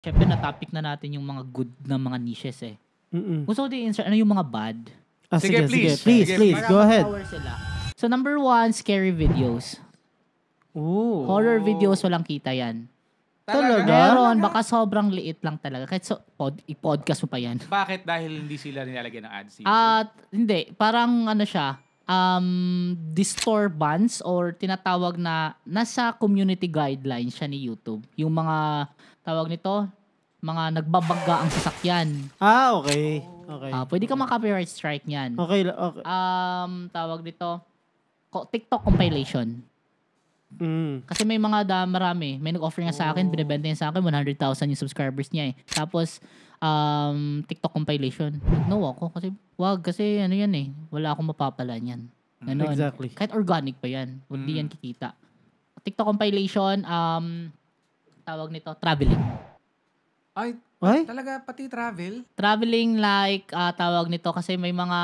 Siyempre na-topic na natin yung mga good na mga niches eh. Gusto ko din-insert, ano yung mga bad? Sige, please. Para Go ahead. mag-power sila. So, number 1, scary videos. Ooh. Horror videos, walang kita yan. Talaga? Meron, baka sobrang liit lang talaga. Kahit i-podcast mo pa yan. Bakit? Dahil hindi sila nilalagyan ng ads. Hindi. Parang ano siya, disturbance or tinatawag na nasa community guidelines siya ni YouTube. Yung mga, tawag nito, mga nagbabagga ang sasakyan. Okay. Pwede ka copyright strike niyan. Okay. Tawag nito, TikTok compilation. Kasi may mga marami. May nag-offer nga sa akin, binibenta niya sa akin, 100,000 yung subscribers niya eh. Tapos, TikTok compilation. No ako. Kasi ano yan eh. Wala akong mapapala niyan. Ganon. Exactly. Kahit organic pa yan. Hindi yan kikita. TikTok compilation, tawag nito, traveling. Ay? Talaga pati travel? Traveling like, tawag nito kasi may mga,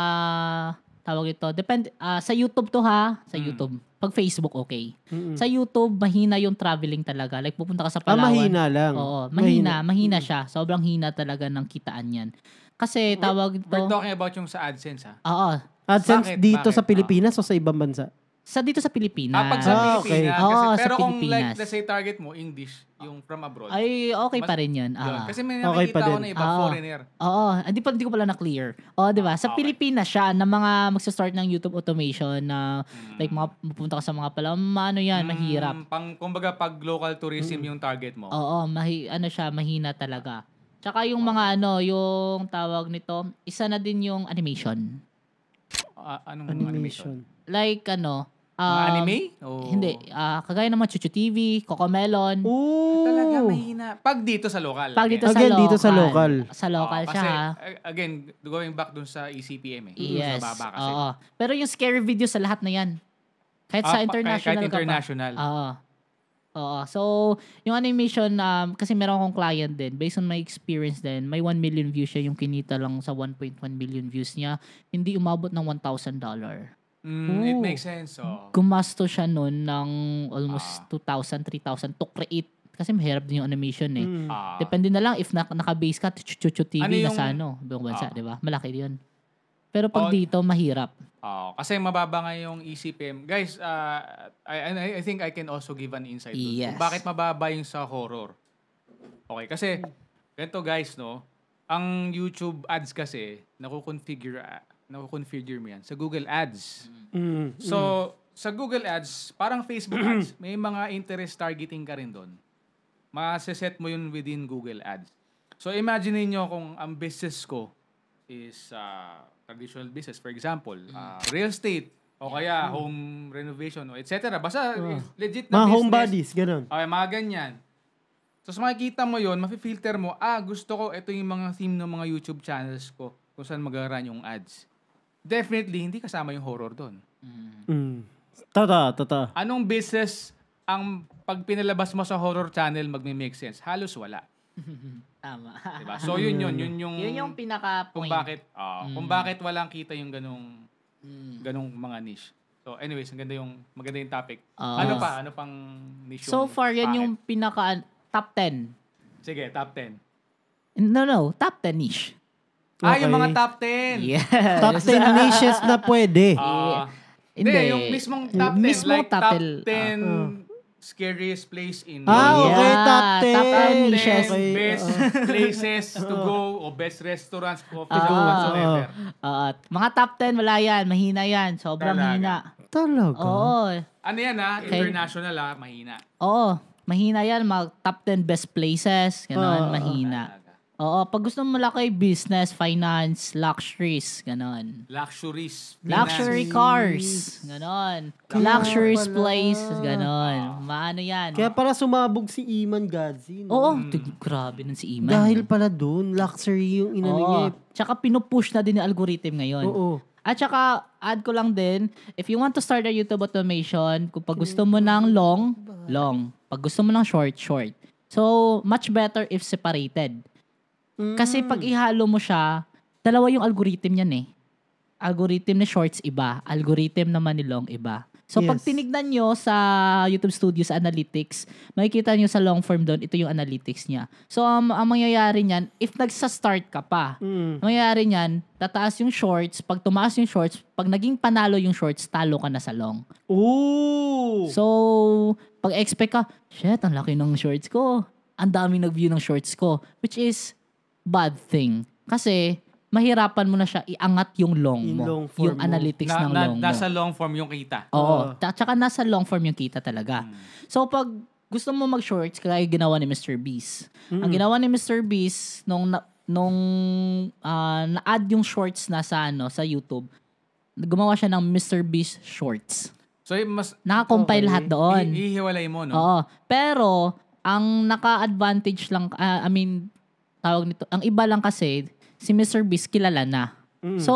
tawag nito, depende, sa YouTube to ha, sa YouTube. Pag Facebook, okay. Sa YouTube, mahina yung traveling talaga. Like, pupunta ka sa Palawan. Mahina lang. Oo, mahina siya. Sobrang hina talaga ng kitaan yan. Kasi, tawag ito... We're talking about yung sa AdSense, ha? Oo. AdSense dito sa Pilipinas o sa ibang bansa? Dito sa Pilipinas. Pag sa Pilipinas. Okay. Pero sa kung Pilipinas. let's say target mo, English, yung from abroad. Ay, okay pa rin yun. Kasi may nakikita ko na iba, foreigner. Oo. Hindi ko pala na-clear. Oo, di ba? Sa Pilipinas siya, na mga magsa-start ng YouTube automation na like mga pupunta ka sa mga pala, mahirap. Kumbaga, pag local tourism yung target mo. Oo, mahina talaga. Tsaka yung mga yung tawag nito, isa na din yung animation. Anong animation? Like anime? Hindi. Kagaya naman Chuchu TV, Cocomelon. Talaga mahina. Pag dito sa local. Dito sa local. Sa local siya. Kasi, again, going back dun sa ECPM eh. Yes. Sa baba kasi. Oo. Pero yung scary video sa lahat na yan. Kahit sa international. Kahit international. Oo. So, yung animation, kasi meron akong client din. Based on my experience din, may 1 million views siya. Yung kinita lang sa 1.1 million views niya. Hindi umabot ng $1,000. It makes sense. Gumasto siya nun ng almost 2,000, 3,000 to create. Kasi mahirap din yung animation eh. Depende na lang if naka-base ka, Chuchu TV na sa buong bansa, di ba? Malaki yun. Pero pag dito, mahirap. Kasi mababa nga yung ECPM. Guys, I think I can also give an insight Yes. kung bakit mababa yung sa horror. Okay, kasi ganito guys, no? Ang YouTube ads kasi, nakukonfigure mo yan sa Google Ads. So, sa Google Ads, parang Facebook Ads, may mga interest targeting ka rin doon. Masaset mo yun within Google Ads. So, imagine niyo kung ang business ko is traditional business, for example, real estate, o kaya home renovation, etc. Basta legit na mga business. home bodies, ganun. Okay, mga ganyan. So, makikita mo yun, mafi-filter mo, gusto ko, ito yung mga theme ng mga YouTube channels ko kung saan mag-run yung ads. Definitely, hindi kasama yung horror doon. Tata. Anong business ang pag pinalabas mo sa horror channel magme-make sense? Halos wala. Tama. Diba? So, yun yung... Yun yung pinaka-point. Kung bakit walang kita yung ganong mga niche. So, anyways, maganda yung topic. Ano pang niche So yung far, yan bakit? yung pinaka-top 10. Sige, top 10. No. Top 10 niche. Okay. Yung mga top 10. Yes. Top 10 niches na pwede. Hindi, yung mismong top 10. Mismong like top top 10. 10 scariest place in Okay, top 10. Top 10 niches. Best places to go o best restaurants o whatsoever. Mga top 10, wala yan. Mahina yan. Sobrang hina. Talaga? Oo. Ano yan international mahina. Oo. Mahina yan. Mga top 10 best places. Ganon, mahina. Oo, pag gusto mo malaki, business, finance, luxuries, ganon. Luxury cars, ganon. Luxurious place, ganon. Maano yan. Kaya para sumabog si Iman Gadzi. No? Oo, grabe nun si Iman. Dahil pala dun, luxury yung inano niya. Tsaka pinupush na din yung algorithm ngayon. Oo. At tsaka, add ko lang din, if you want to start a YouTube automation, kung pag gusto mo ng long. Pag gusto mo ng short. So, much better if separated. Kasi pag ihalo mo siya, dalawa yung algorithm yan eh. algorithm ni Shorts iba, algorithm naman ni Long iba. So, pag Yes. tinignan nyo sa YouTube Studios Analytics, makikita nyo sa long form doon, ito yung analytics niya. So, ang mangyayari niyan, if nagsa-start ka pa, ang mangyayari niyan, tataas yung shorts, pag tumaas yung shorts, pag naging panalo yung shorts, talo ka na sa long. Ooh! So, pag expect ka, shit, ang laki ng shorts ko. Ang daming nag-view ng shorts ko. Which is, bad thing. Kasi, mahirapan mo na siya iangat yung long mo. Yung long form yung mo. analytics ng long mo. Nasa long form yung kita. Oo. Tsaka nasa long form yung kita talaga. So, pag gusto mo mag-shorts, kaya ginawa ni Mr. Beast. Ang ginawa ni Mr. Beast, nung na-add yung shorts na sa YouTube, gumawa siya ng Mr. Beast Shorts. So, mas... Naka-compile lahat doon. Ihiwalay mo, no? Oo. Pero, ang naka-advantage lang, tawag nito, ang iba lang kasi, si Mr. Beast kilala na. So,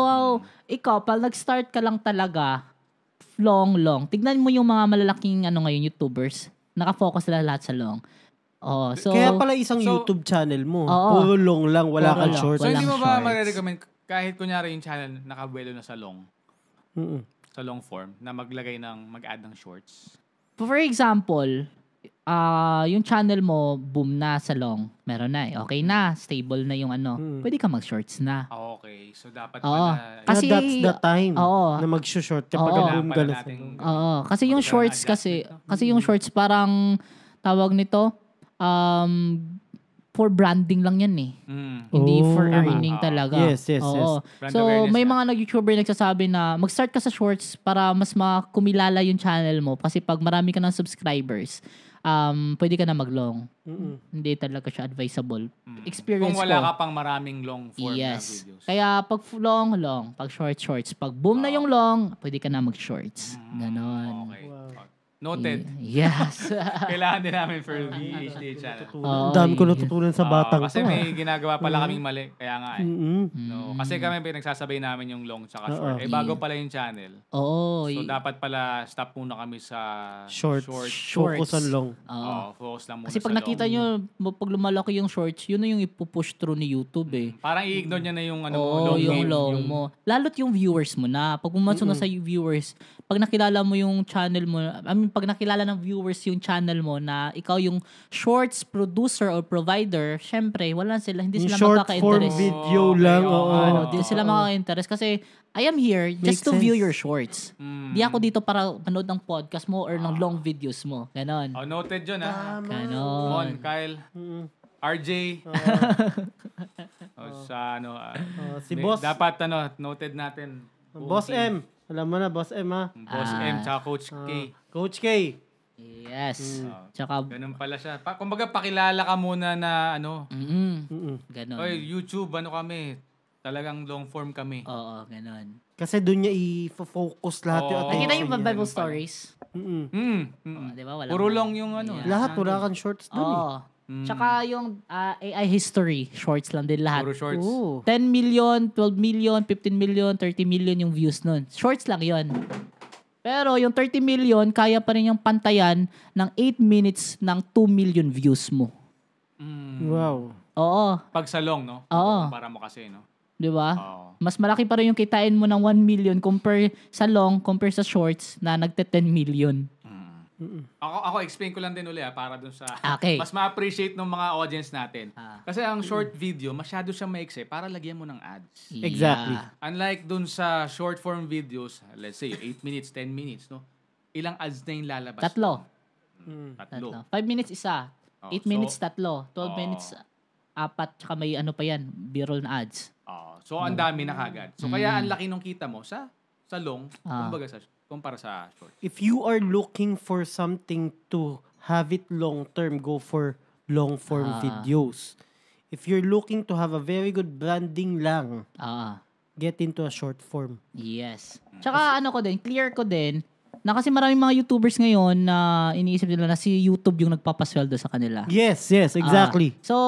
ikaw, pag nag-start ka lang talaga, long. Tignan mo yung mga malalaking ngayon, YouTubers. Naka-focus sila lahat sa long. Oh, so, Kaya pala isang YouTube channel mo. Oo. Puro long lang, wala Puro kang long. shorts. So, hindi mo ba shorts. marirecommend, kahit kunyari yung channel, nakabuelo na sa long, sa long form, na mag-add ng shorts? for example, yung channel mo, boom na sa long. Meron na eh. Okay na. Stable na yung Pwede ka mag-shorts na. Okay. So, dapat Oo. pala... Kasi- That's the time Oo. na mag-short ka Oo. pag kailangan boom ka pala na sa nating... long. Oo. Kasi yung Magkaroon shorts ng kasi yung shorts parang, tawag nito, for branding lang yan eh. Hindi for Oh. earning talaga. Yes. Oo. Brand So, awareness may na. mga nag-YouTuber nagsasabi na mag-start ka sa shorts para mas kumilala yung channel mo. Kasi pag marami ka ng subscribers, pwede ka na mag-long. Hindi talaga siya advisable. Experience Kung wala ko. ka pang maraming long form na Yes. videos. Kaya pag long. Pag shorts. Pag boom na yung long, pwede ka na mag-shorts. Ganon. Okay. Noted. Yes. Kailangan din namin for VHD channel. Oo, Ang dami ko yes. natutunan sa batang Kasi to. may ginagawa pala kaming mali. Kaya nga eh. No, Mm. kasi kami pinagsasabay namin yung long tsaka short. Bago pala yung channel. Oo. So, dapat pala stop muna kami sa Shorts. Shorts. Focus on long. Focus lang muna Kasi pag sa nakita long. nyo, pag lumalaki yung shorts, yun na yung ipupush through ni YouTube eh. Parang i-ignore niya na yung Oo, long yung game, long yung- mo. Lalo't yung viewers mo na. Pag pumasok na sa viewers, pag nakilala mo yung channel mo, pag nakilala ng viewers yung channel mo na ikaw yung shorts producer or provider, syempre, hindi Yung sila short form magkaka-interest. video Okay, lang. oo, Oo. ano. Hindi sila makaka-interest kasi I am here just Makes to view sense. your shorts. Di ako dito para manood ng podcast mo or ng long videos mo. Ganon. Oh, noted yun ah. Mon, Ganon. Kyle, RJ. Sa Si Boss. Dapat noted natin. Boss M. Alam mo na, Boss M ha. Boss M tsaka Coach K. Coach K. Yes. Tsaka, Ganun pala siya. Kumbaga pakilala ka muna na ganon. Oy, YouTube, kami. Talagang long form kami. Oo, ganon. Kasi doon niya i-focus lahat yung Oo. attention Nakita yung niya. Bible stories? Mm. Di ba? Wala Puro ka- long yung Yeah. Lahat, wala kang shorts doon eh. Oo. Tsaka yung AI history, shorts lang din lahat. Puro shorts. Oo. 10 million, 12 million, 15 million, 30 million yung views nun. Shorts lang yon. Pero yung 30 million, kaya pa rin yung pantayan ng 8 minutes ng 2 million views mo. Wow. Oo. Pag sa long, no? Oo. Para mo kasi, no? Di ba? Oo. Mas malaki pa rin yung kitain mo ng 1 million compare sa long, compare sa shorts na nagte-10 million. Ako explain ko lang din uli para dun sa Okay. mas ma-appreciate ng mga audience natin. Ah. Kasi ang short video, masyado siyang maiksi para lagyan mo ng ads. Exactly. Yeah. Unlike dun sa short form videos, let's say 8 minutes, 10 minutes, no? Ilang ads na yung lalabas? Tatlo. Tatlo. 5 minutes isa. Oh, 8 so- minutes tatlo. 12 Oh. minutes apat. Tsaka may pa yan. B-roll na ads. So ang dami na kagad. So kaya ang laki nung kita mo sa long, kumbaga kumpara sa short. If you are looking for something to have it long term, go for long form videos. If you're looking to have a very good branding lang, get into a short form. Yes. Tsaka clear ko din, na kasi maraming mga YouTubers ngayon na iniisip nila na si YouTube yung nagpapasweldo sa kanila. Yes, exactly. So,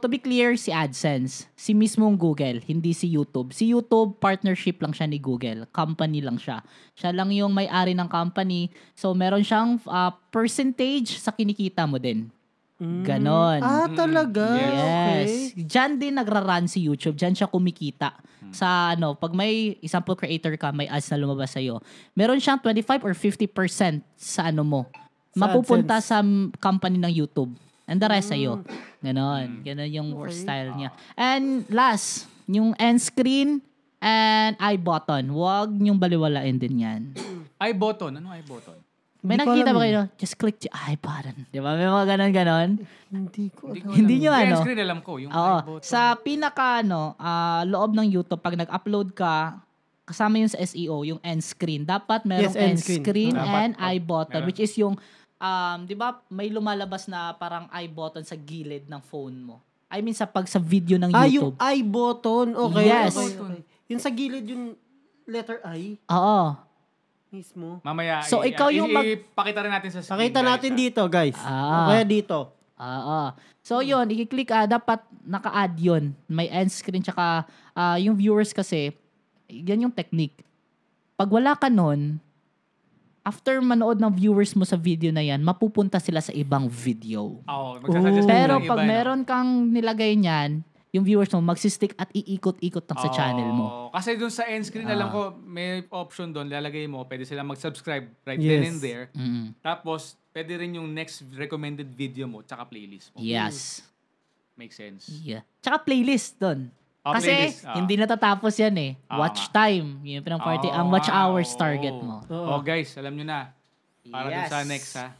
to be clear, si AdSense, si mismong Google, hindi si YouTube. Si YouTube, partnership lang siya ni Google. Company lang siya. Siya lang yung may-ari ng company. So, meron siyang percentage sa kinikita mo din. Ganon. Talaga? Yes. Okay. Diyan din nagra-run si YouTube. Diyan siya kumikita. Sa pag may example creator ka, may ads na lumabas sa'yo, meron siyang 25 or 50% sa mo. Mapupunta sa company ng YouTube. And the rest sa'yo. Ganon. Ganon yung work style niya. And last, yung end screen and I button. Huwag niyong baliwalain din yan. I button? Ano I button? May nakita ba kayo? Just click the I button. Di ba? May mga ganon. Hindi ko alam. Hindi nyo Yung screen alam ko. Yung I button. Sa pinaka loob ng YouTube, pag nag-upload ka, kasama yun sa SEO, yung end screen. Dapat merong end screen and I button, which is yung, di ba, may lumalabas na parang I button sa gilid ng phone mo. I mean, sa video ng YouTube. Yung I button. Okay. Yes. Okay. Yung sa gilid, yung letter I. Oo. Mismo. Mamaya, so, ikaw yung ipakita rin natin sa screen. Pakita natin dito, guys. Kaya dito. So, yun. I-click, dapat naka-add yun. May end screen, tsaka yung viewers kasi, yan yung technique. Pag wala ka nun, after manood ng viewers mo sa video na yan, mapupunta sila sa ibang video. Pero pag meron kang nilagay niyan, yung viewers mo magsistick at iikot-ikot lang sa channel mo. Kasi dun sa end screen, alam ko, may option dun, lalagay mo, pwede sila mag-subscribe right then and there. Tapos, pwede rin yung next recommended video mo, tsaka playlist mo. Yes. Makes sense. Yeah. Tsaka playlist dun. Kasi, playlist. hindi natatapos yan eh. Watch time. Yun yung party. Ang watch hours target mo. Guys, alam nyo na. Para dun sa next, ha?